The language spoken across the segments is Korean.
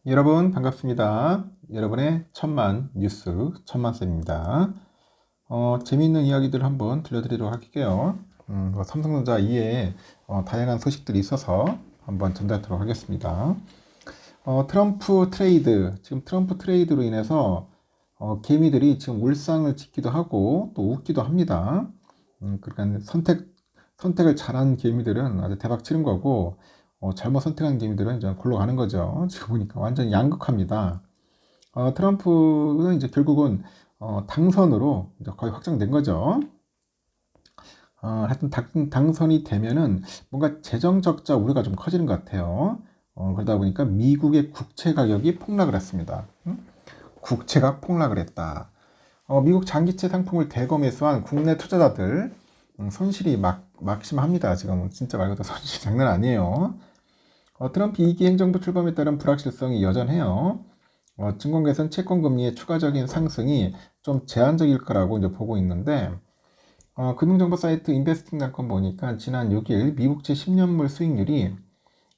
여러분 반갑습니다. 여러분의 천만 뉴스 천만쌤입니다. 재미있는 이야기들 한번 들려드리도록 할게요. 삼성전자 이외에 다양한 소식들이 있어서 한번 전달하도록 하겠습니다. 트럼프 트레이드, 지금 트럼프 트레이드로 인해서 개미들이 지금 울상을 짓기도 하고 또 웃기도 합니다. 그러니까 선택을 잘한 개미들은 아주 대박 치는 거고, 잘못 선택한 개미들은 이제 골로 가는 거죠. 지금 보니까 완전 양극화입니다. 트럼프는 이제 결국은 당선으로 이제 거의 확정된 거죠. 하여튼 당선이 되면은 뭔가 재정 적자 우려가 좀 커지는 것 같아요. 그러다 보니까 미국의 국채 가격이 폭락을 했습니다. 국채가 폭락을 했다. 미국 장기채 상품을 대거 매수한 국내 투자자들 손실이 막심합니다. 지금 진짜 말 그대로 손실이 장난 아니에요. 트럼프 2기 행정부 출범에 따른 불확실성이 여전해요. 증권계에서는 채권금리의 추가적인 상승이 좀 제한적일 거라고 이제 보고 있는데, 금융정보 사이트 인베스팅닷컴 보니까 지난 6일 미국채 10년물 수익률이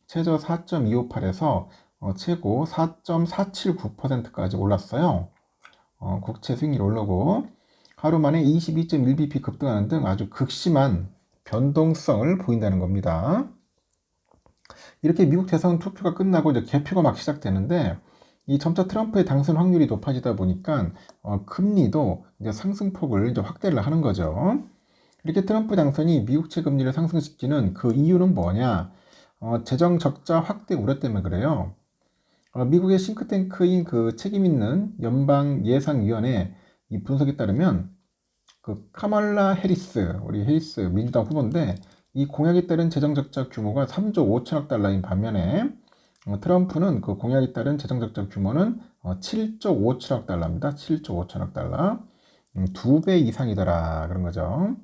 최저 4.258에서 최고 4.479%까지 올랐어요. 국채 수익률이 오르고 하루 만에 22.1bp 급등하는 등 아주 극심한 변동성을 보인다는 겁니다. 이렇게 미국 대선 투표가 끝나고 이제 개표가 막 시작되는데, 이 점차 트럼프의 당선 확률이 높아지다 보니까 금리도 이제 상승폭을 이제 확대를 하는 거죠. 이렇게 트럼프 당선이 미국채 금리를 상승시키는 그 이유는 뭐냐? 재정 적자 확대 우려 때문에 그래요. 미국의 싱크탱크인 그 책임 있는 연방예상위원회 이 분석에 따르면 그 카말라 해리스, 우리 해리스 민주당 후보인데, 이 공약에 따른 재정 적자 규모가 3조 5천억 달러인 반면에 트럼프는 그 공약에 따른 재정 적자 규모는 7조 5천억 달러입니다. 7조 5천억 달러. 2배 이상이더라 그런 거죠.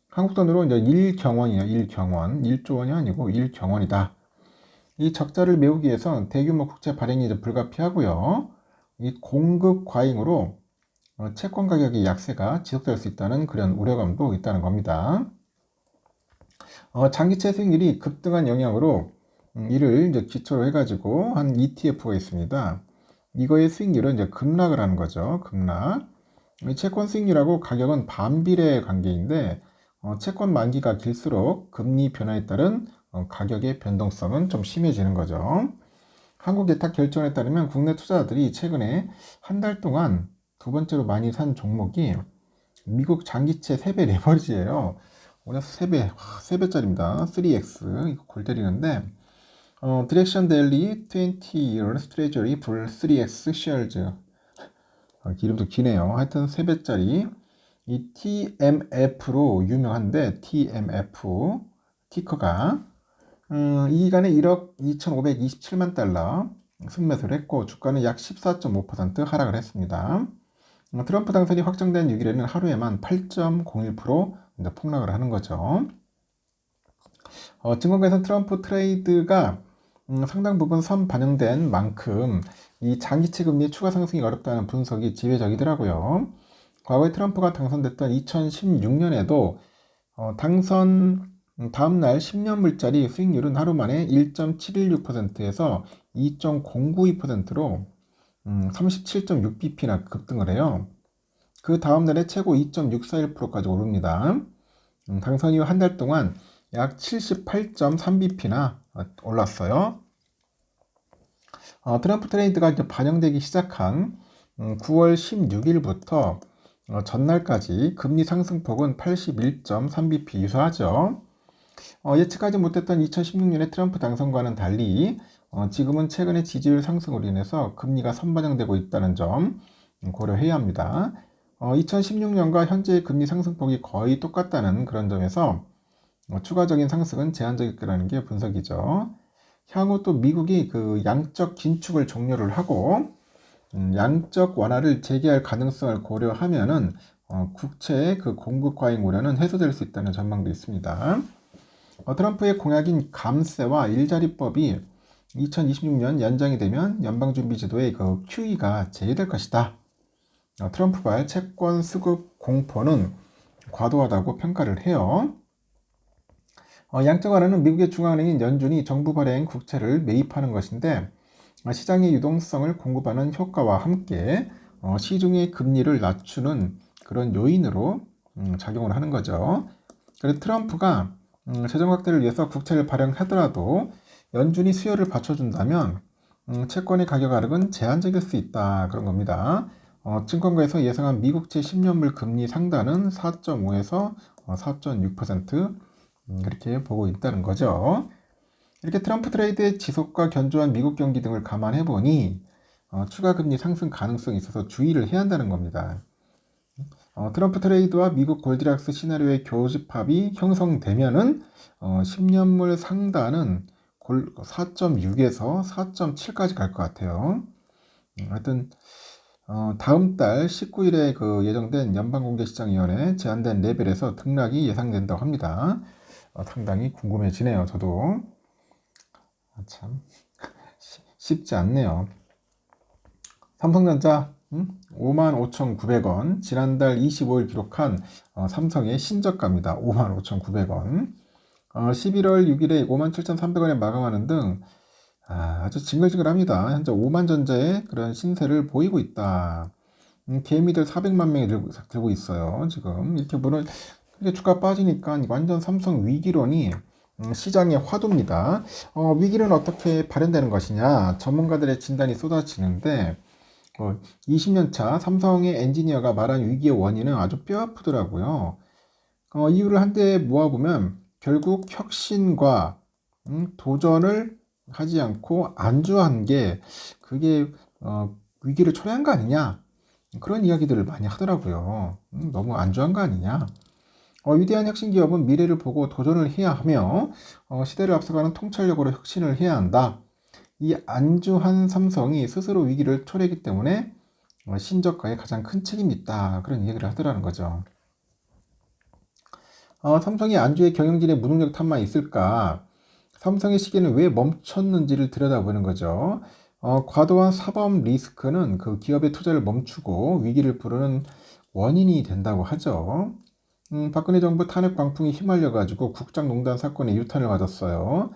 한국 돈으로 이제 1경원이에요. 1경원. 1조 원이 아니고 1경원이다. 이 적자를 메우기 위해선 대규모 국채 발행이 이제 불가피하고요. 이 공급 과잉으로 채권 가격의 약세가 지속될 수 있다는 그런 우려감도 있다는 겁니다. 장기채 수익률이 급등한 영향으로 이를 이제 기초로 해가지고 한 ETF가 있습니다. 이거의 수익률은 이제 급락을 하는 거죠. 급락. 채권 수익률하고 가격은 반비례 관계인데, 채권 만기가 길수록 금리 변화에 따른 가격의 변동성은 좀 심해지는 거죠. 한국 예탁 결정에 따르면 국내 투자자들이 최근에 한 달 동안 두 번째로 많이 산 종목이 미국 장기채 3배 레버리지예요. 오늘 3배짜리입니다. 3X 이거 골 때리는데, 디렉션 델리 20 years treasury 불 3X shares, 이름도 기네요. 하여튼 3배짜리 이 TMF로 유명한데, TMF 티커가 이 기간에 1억 2,527만 달러 순매수를 했고 주가는 약 14.5% 하락을 했습니다. 트럼프 당선이 확정된 6일에는 하루에만 8.01% 폭락을 하는 거죠. 증권가에서는 트럼프 트레이드가 상당 부분 선반영된 만큼 이 장기채 금리의 추가 상승이 어렵다는 분석이 지배적이더라고요. 과거에 트럼프가 당선됐던 2016년에도 당선 다음날 10년물짜리 수익률은 하루 만에 1.716%에서 2.092%로 37.6bp나 급등을 해요. 그 다음날에 최고 2.641%까지 오릅니다. 당선 이후 한 달 동안 약 78.3bp나 올랐어요. 트럼프 트레이드가 이제 반영되기 시작한 9월 16일부터 전날까지 금리 상승폭은 81.3bp 유사하죠. 예측하지 못했던 2016년의 트럼프 당선과는 달리 지금은 최근의 지지율 상승으로 인해서 금리가 선반영되고 있다는 점 고려해야 합니다. 2016년과 현재의 금리 상승폭이 거의 똑같다는 그런 점에서 추가적인 상승은 제한적일 거라는 게 분석이죠. 향후 또 미국이 그 양적 긴축을 종료를 하고 양적 완화를 재개할 가능성을 고려하면은 국채의 그 공급 과잉 우려는 해소될 수 있다는 전망도 있습니다. 트럼프의 공약인 감세와 일자리법이 2026년 연장이 되면 연방준비제도의 그 QE가 제외될 것이다. 트럼프발 채권 수급 공포는 과도하다고 평가를 해요. 양적 완화는 미국의 중앙은행인 연준이 정부 발행 국채를 매입하는 것인데, 시장의 유동성을 공급하는 효과와 함께 시중의 금리를 낮추는 그런 요인으로 작용을 하는 거죠. 그래서 트럼프가 재정 확대를 위해서 국채를 발행하더라도 연준이 수요를 받쳐준다면 채권의 가격 하락은 제한적일 수 있다, 그런 겁니다. 증권가에서 예상한 미국채 10년물 금리 상단은 4.5에서 4.6% 그렇게 보고 있다는 거죠. 이렇게 트럼프 트레이드의 지속과 견조한 미국 경기 등을 감안해 보니 추가 금리 상승 가능성이 있어서 주의를 해야 한다는 겁니다. 트럼프 트레이드와 미국 골디락스 시나리오의 교집합이 형성되면은 10년물 상단은 4.6에서 4.7까지 갈 것 같아요. 하여튼 다음 달 19일에 그 예정된 연방공개시장위원회 제한된 레벨에서 등락이 예상된다고 합니다. 상당히 궁금해지네요. 저도 참 쉽지 않네요. 삼성전자 55,900원, 지난달 25일 기록한 삼성의 신저가입니다. 55,900원. 11월 6일에 57,300원에 마감하는 등 아주 징글징글합니다. 현재 5만전자의 그런 신세를 보이고 있다. 개미들 400만 명이 들고 있어요. 지금 이렇게 보면 주가 빠지니까 완전 삼성 위기론이 시장의 화두입니다. 위기는 어떻게 발현되는 것이냐? 전문가들의 진단이 쏟아지는데 20년차 삼성의 엔지니어가 말한 위기의 원인은 아주 뼈아프더라고요. 이유를 한데 모아보면 결국 혁신과 도전을 하지 않고 안주한 게 그게 위기를 초래한 거 아니냐, 그런 이야기들을 많이 하더라고요. 너무 안주한 거 아니냐. 위대한 혁신 기업은 미래를 보고 도전을 해야 하며 시대를 앞서가는 통찰력으로 혁신을 해야 한다. 이 안주한 삼성이 스스로 위기를 초래했기 때문에 신저가에 가장 큰 책임이 있다, 그런 얘기를 하더라는 거죠. 삼성이 안주의 경영진의 무능력 탓만 있을까? 삼성의 시기는 왜 멈췄는지를 들여다보는 거죠. 과도한 사법 리스크는 그 기업의 투자를 멈추고 위기를 부르는 원인이 된다고 하죠. 박근혜 정부 탄핵 광풍이 휘말려가지고 국정농단 사건에 유탄을 맞았어요.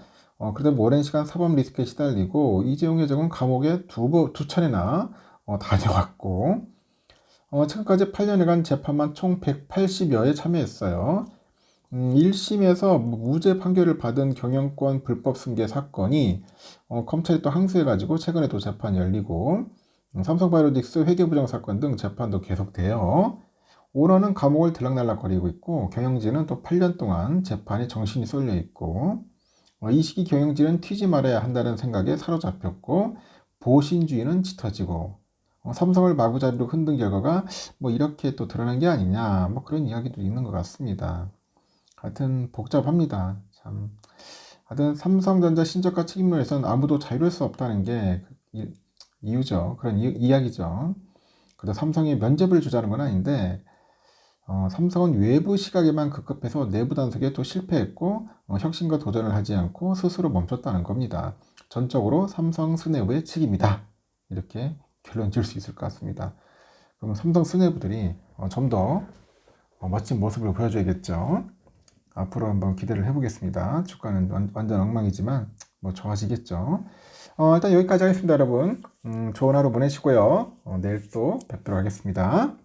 그러다 오랜 시간 사법 리스크에 시달리고 이재용 회장은 감옥에 두 차례나 다녀왔고 최근까지 8년여간 재판만 총 180여에 참여했어요. 1심에서 무죄 판결을 받은 경영권 불법 승계 사건이 검찰이 또 항소해가지고 최근에 또 재판이 열리고 삼성바이오로직스 회계부정 사건 등 재판도 계속돼요. 오너는 감옥을 들락날락거리고 있고 경영진은 또 8년 동안 재판에 정신이 쏠려 있고 이 시기 경영진은 튀지 말아야 한다는 생각에 사로잡혔고 보신주의는 짙어지고 삼성을 마구잡이로 흔든 결과가 이렇게 또 드러난 게 아니냐, 그런 이야기도 있는 것 같습니다. 하여튼 복잡합니다. 참. 하여튼 삼성전자 신저가 책임론에서는 아무도 자유로울 수 없다는 게 이유죠. 그런 이야기죠. 그래도 삼성이 면접을 주자는 건 아닌데 삼성은 외부 시각에만 급급해서 내부 단속에 또 실패했고 혁신과 도전을 하지 않고 스스로 멈췄다는 겁니다. 전적으로 삼성 수뇌부의 책임이다, 이렇게 결론 지을 수 있을 것 같습니다. 그럼 삼성 수뇌부들이 좀 더 멋진 모습을 보여줘야겠죠. 앞으로 한번 기대를 해보겠습니다. 주가는 완전 엉망이지만 좋아지겠죠. 일단 여기까지 하겠습니다, 여러분. 좋은 하루 보내시고요. 내일 또 뵙도록 하겠습니다.